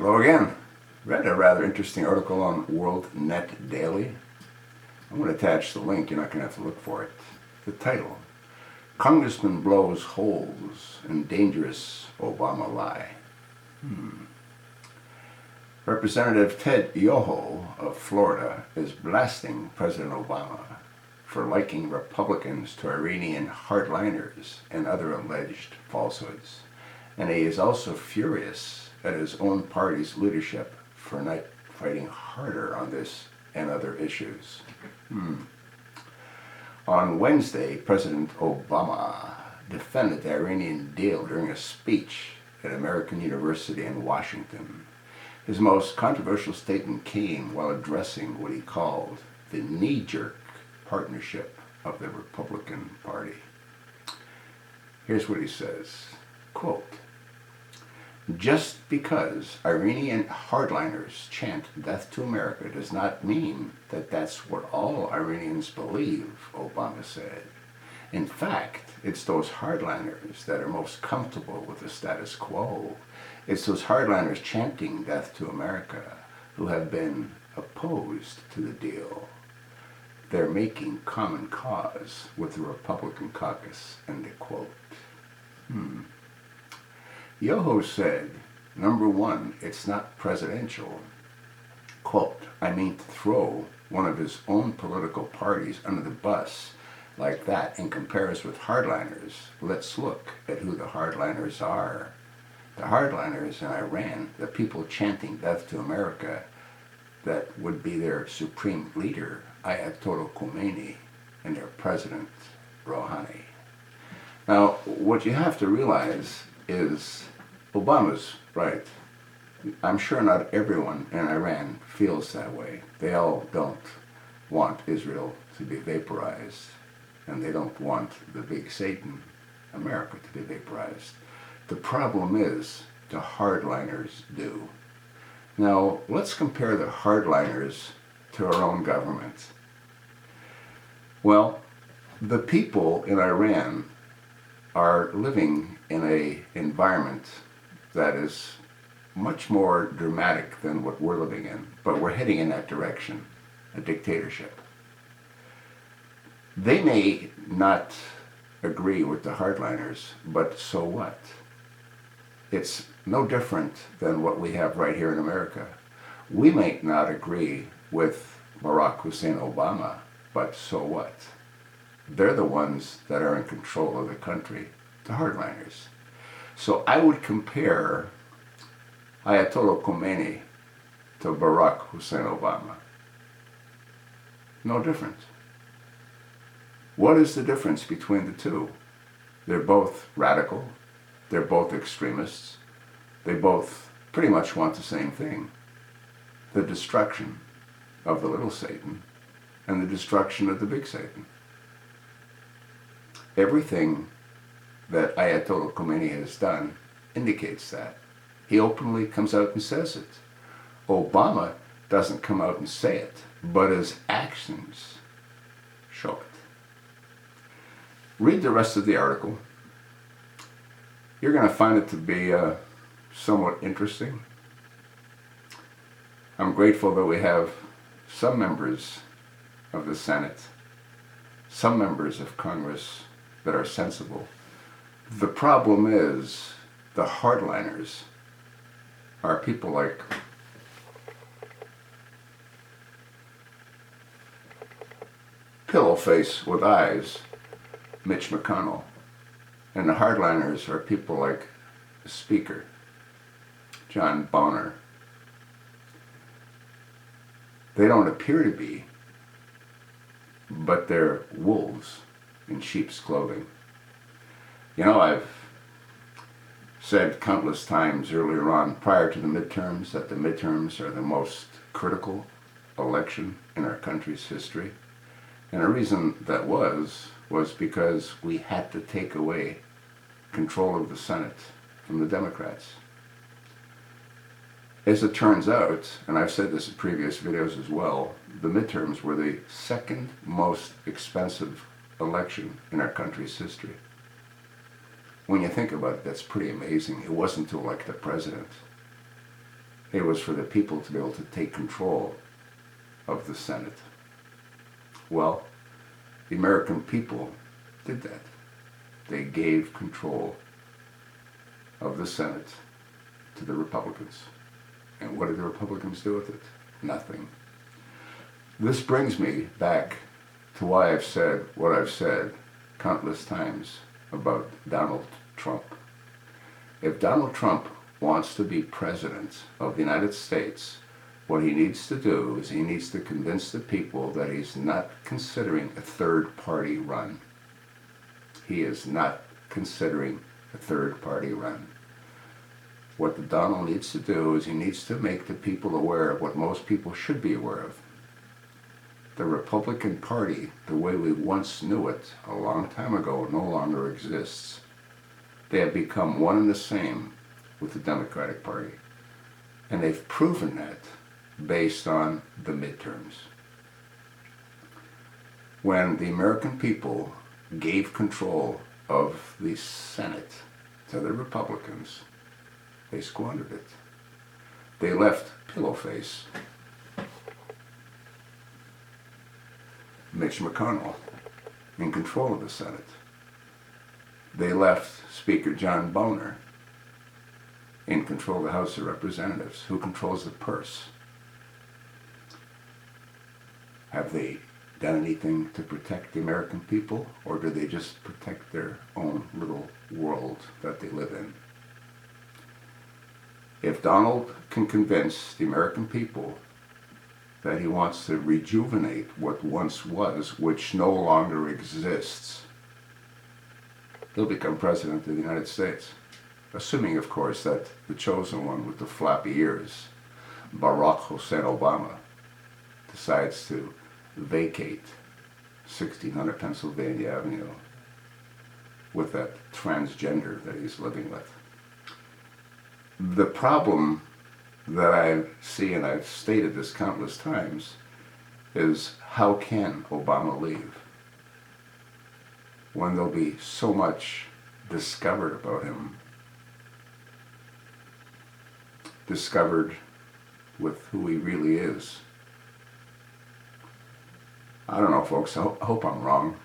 Hello again. Read a rather interesting article on World Net Daily. I'm going to attach the link. You're not going to have to look for it. The title: Congressman blows holes in dangerous Obama lie. Representative Ted Yoho of Florida is blasting President Obama for liking Republicans to Iranian hardliners and other alleged falsehoods. And he is also furious at his own party's leadership for not fighting harder on this and other issues. On Wednesday, President Obama defended the Iranian deal during a speech at American University in Washington. His most controversial statement came while addressing what he called the knee-jerk partnership of the Republican Party. Here's what he says, quote, "Just because Iranian hardliners chant death to America does not mean that that's what all Iranians believe," Obama said. "In fact, it's those hardliners that are most comfortable with the status quo. It's those hardliners chanting death to America who have been opposed to the deal. They're making common cause with the Republican caucus," end quote. Yoho said, number one, it's not presidential. Quote, "I mean to throw one of his own political parties under the bus like that and compare us with hardliners. Let's look at who the hardliners are. The hardliners in Iran, the people chanting death to America, that would be their supreme leader, Ayatollah Khomeini, and their president, Rouhani." Now, what you have to realize is Obama's right. I'm sure not everyone in Iran feels that way. They all don't want Israel to be vaporized, and they don't want the big Satan, America, to be vaporized. The problem is the hardliners do. Now, let's compare the hardliners to our own government. Well, the people in Iran are living in an environment that is much more dramatic than what we're living in, but we're heading in that direction, a dictatorship. They may not agree with the hardliners, but so what? It's no different than what we have right here in America. We may not agree with Barack Hussein Obama, but so what? They're the ones that are in control of the country, the hardliners. So I would compare Ayatollah Khomeini to Barack Hussein Obama. No difference. What is the difference between the two? They're both radical. They're both extremists. They both pretty much want the same thing: the destruction of the little Satan and the destruction of the big Satan. Everything that Ayatollah Khomeini has done indicates that. He openly comes out and says it. Obama doesn't come out and say it, but his actions show it. Read the rest of the article. You're going to find it to be somewhat interesting. I'm grateful that we have some members of the Senate, some members of Congress that are sensible. The problem is the hardliners are people like Pillowface with eyes, Mitch McConnell. And the hardliners are people like the Speaker, John Boehner. They don't appear to be, but they're wolves in sheep's clothing. You know, I've said countless times earlier on, prior to the midterms, that the midterms are the most critical election in our country's history. And the reason that was because we had to take away control of the Senate from the Democrats. As it turns out, and I've said this in previous videos as well, the midterms were the second most expensive election in our country's history. When you think about it, that's pretty amazing. It wasn't to elect the president. It was for the people to be able to take control of the Senate. Well, the American people did that. They gave control of the Senate to the Republicans. And what did the Republicans do with it? Nothing. This brings me back to why I've said what I've said countless times about Donald Trump. If Donald Trump wants to be president of the United States, what he needs to do is he needs to convince the people that he's not considering a third-party run. He is not considering a third-party run. What Donald needs to do is he needs to make the people aware of what most people should be aware of. The Republican Party, the way we once knew it a long time ago, no longer exists. They have become one and the same with the Democratic Party. And they've proven that based on the midterms. When the American people gave control of the Senate to the Republicans, they squandered it. They left Pillowface, Mitch McConnell, in control of the Senate. They left Speaker John Boehner in control of the House of Representatives. Who controls the purse? Have they done anything to protect the American people, or do they just protect their own little world that they live in? If Donald can convince the American people that he wants to rejuvenate what once was, which no longer exists, he'll become president of the United States. Assuming, of course, that the chosen one with the floppy ears, Barack Hussein Obama, decides to vacate 1600 Pennsylvania Avenue with that transgender that he's living with. The problem that I see, and I've stated this countless times, is how can Obama leave when there'll be so much discovered about him, discovered with who he really is. I don't know, folks. I hope I'm wrong,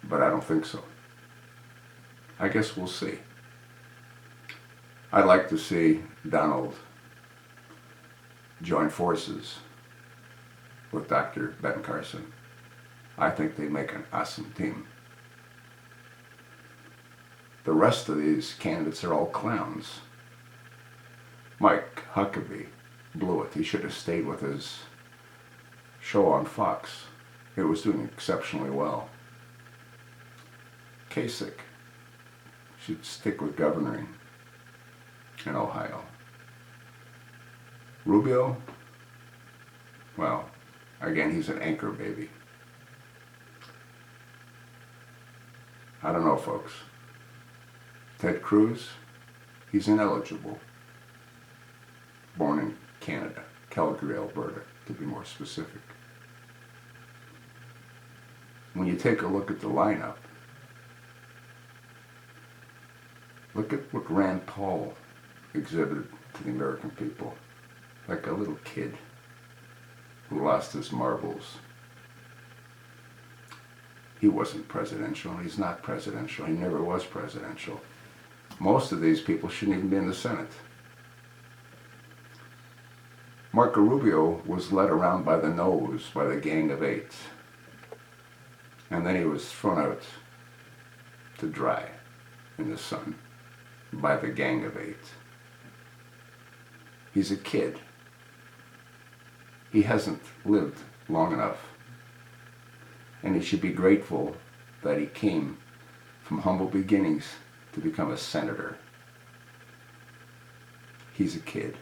but I don't think so. I guess we'll see. I'd like to see Donald join forces with Dr. Ben Carson. I think they make an awesome team. The rest of these candidates are all clowns. Mike Huckabee blew it. He should have stayed with his show on Fox. It was doing exceptionally well. Kasich should stick with governing in Ohio. Rubio, well, again, he's an anchor baby. I don't know, folks. Ted Cruz, he's ineligible. Born in Canada, Calgary, Alberta, to be more specific. When you take a look at the lineup, look at what Rand Paul exhibited to the American people, like a little kid who lost his marbles. He wasn't presidential. He's not presidential. He never was presidential. Most of these people shouldn't even be in the Senate. Marco Rubio was led around by the nose by the Gang of Eight. And then he was thrown out to dry in the sun by the Gang of Eight. He's a kid. He hasn't lived long enough. And he should be grateful that he came from humble beginnings to become a senator. He's a kid.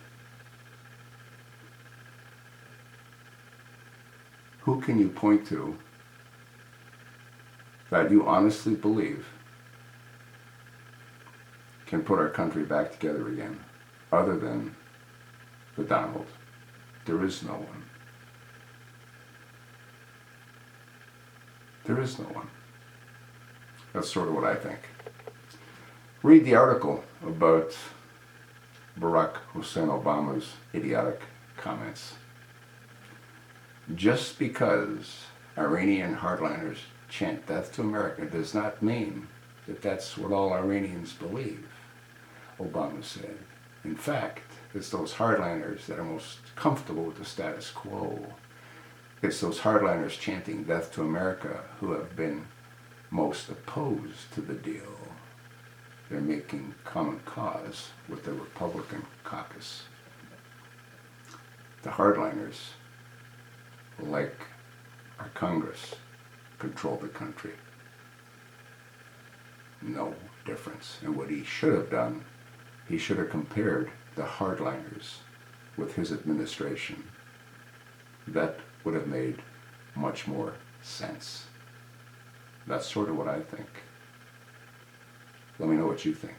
Who can you point to that you honestly believe can put our country back together again, other than the Donald? There is no one. There is no one. That's sort of what I think. Read the article about Barack Hussein Obama's idiotic comments. Just because Iranian hardliners chant death to America does not mean that that's what all Iranians believe, Obama said. In fact, it's those hardliners that are most comfortable with the status quo. It's those hardliners chanting death to America who have been most opposed to the deal. They're making common cause with the Republican caucus. The hardliners, like our Congress, control the country. No difference. And what he should have done, he should have compared the hardliners with his administration. That would have made much more sense. That's sort of what I think. Let me know what you think.